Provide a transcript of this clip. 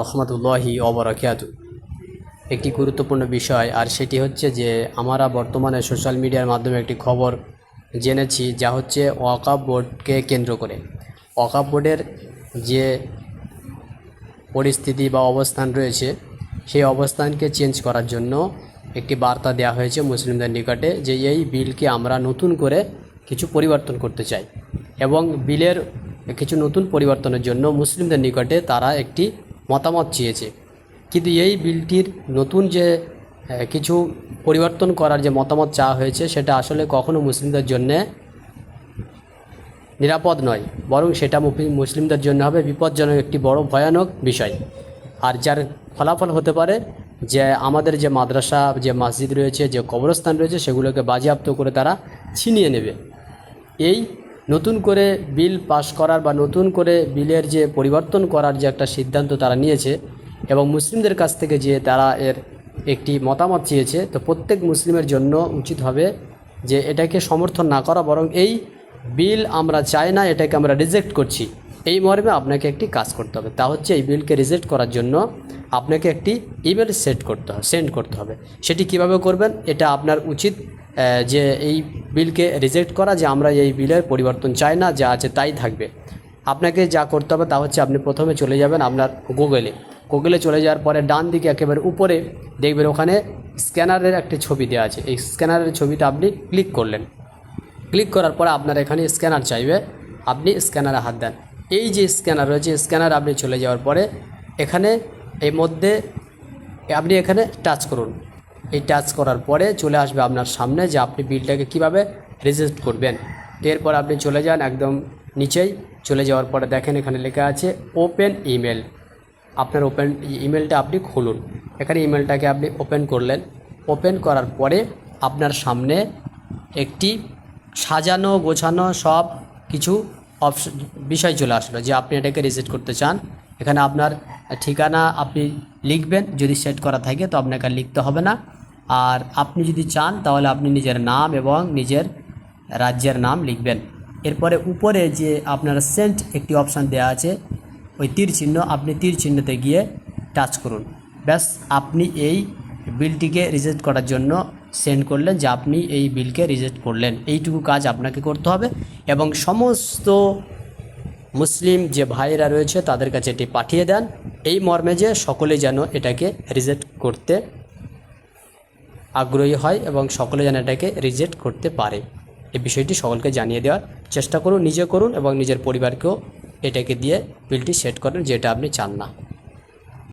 রহমতুল্লাহি ওবরাকাতু। একটি গুরুত্বপূর্ণ বিষয়, আর সেটি হচ্ছে যে আমরা বর্তমানে সোশ্যাল মিডিয়ার মাধ্যমে একটি খবর জেনেছি, যা হচ্ছে ওয়াকফ বোর্ডকে কেন্দ্র করে। ওয়াকফ বোর্ডের যে পরিস্থিতি বা অবস্থান রয়েছে, সেই অবস্থানকে চেঞ্জ করার জন্য একটি বার্তা দেওয়া হয়েছে মুসলিমদের নিকটে যে এই বিলকে আমরা নতুন করে কিছু পরিবর্তন করতে চাই, এবং বিলের কিছু নতুন পরিবর্তনের জন্য মুসলিমদের নিকটে তারা একটি মতামত চেয়েছে। কিন্তু এই বিলটির নতুন যে কিছু পরিবর্তন করার যে মতামত চাওয়া হয়েছে, সেটা আসলে কখনো মুসলিমদের জন্যে নিরাপদ নয়, বরং সেটা মুসলিমদের জন্য হবে বিপজ্জনক একটি বড় ভয়ানক বিষয়। আর যার ফলাফল হতে পারে যে আমাদের যে মাদ্রাসা, যে মসজিদ রয়েছে, যে কবরস্থান রয়েছে, সেগুলোকে বাজেয়াপ্ত করে তারা ছিনিয়ে নেবে। এই নতুন করে বিল পাশ করার বা নতুন করে বিলের যে পরিবর্তন করার যে একটা সিদ্ধান্ত তারা নিয়েছে, এবং মুসলিমদের কাছ থেকে যে তারা এর একটি মতামত চেয়েছে, তো প্রত্যেক মুসলিমের জন্য উচিত হবে যে এটাকে সমর্থন না করা, বরং এই বিল আমরা চাই না, এটাকে আমরা রিজেক্ট করছি, এই মর্মে আপনাকে একটি কাজ করতে হবে। তা হচ্ছে এই বিলকে রিজেক্ট করার জন্য আপনাকে একটি ইমেল সেন্ড করতে হবে। সেটি কিভাবে করবেন, এটা আপনার উচিত যে এই বিলকে রিজেক্ট করা, যে আমরা এই বিলের পরিবর্তন চাই না, যা আছে তাই থাকবে। আপনাকে যা করতে হবে তা হচ্ছে আপনি প্রথমে চলে যাবেন আপনার গুগলে চলে যাওয়ার পরে ডান দিকে একেবারে উপরে দেখবেন ওখানে স্ক্যানারের একটি ছবি দেওয়া আছে। এই স্ক্যানারের ছবিটা আপনি ক্লিক করলেন। ক্লিক করার পরে আপনার এখানে স্ক্যানার চাইবে, আপনি স্ক্যানারে হাত দেন। এই যে স্ক্যানার রয়েছে, স্ক্যানার আপনি চলে যাওয়ার পরে এখানে এই মধ্যে আপনি এখানে টাচ করুন। এই টাচ করার পরে চলে আসবে আপনার সামনে যে আপনি বিলটাকে কিভাবে রিজেক্ট করবেন। এরপর আপনি চলে যান একদম নিচেই, চলে যাওয়ার পরে দেখেন এখানে লেখা আছে ওপেন ইমেল। আপনার ইমেলটা আপনি খুলুন। এখানে ইমেলটাকে আপনি ওপেন করলেন। ওপেন করার পরে আপনার সামনে একটি সাজানো গোছানো সব কিছু বিষয় চলে আসলো যে আপনি এটাকে রিজেক্ট করতে চান। এখানে আপনার ঠিকানা আপনি লিখবেন, যদি সেট করা থাকে তো আপনাকে আর লিখতে হবে না। আর আপনি যদি চান তাহলে আপনি নিজের নাম এবং নিজের রাজ্যের নাম লিখবেন। এরপরে উপরে যে আপনার সেন্ড একটি অপশান দেওয়া আছে, ওই তীর চিহ্ন, আপনি তীর চিহ্নতে গিয়ে টাচ করুন। ব্যাস, আপনি এই বিলটিকে রিজেক্ট করার জন্য সেন্ড করলেন যে আপনি এই বিলকে রিজেক্ট করলেন। এইটুকু কাজ আপনাকে করতে হবে, এবং সমস্ত মুসলিম যে ভাইয়েরা রয়েছে তাদের কাছে এটি পাঠিয়ে দেন, এই মর্মে যে সকলে যেন এটাকে রিজেক্ট করতে আগ্রহী হয় এবং সকলে যেন এটাকে রিজেক্ট করতে পারে। এই বিষয়টি সকলকে জানিয়ে দেওয়ার চেষ্টা করুন, নিজে করুন এবং নিজের পরিবারকেও এটাকে দিয়ে বিলটি সেট করেন, যেটা আপনি চান না।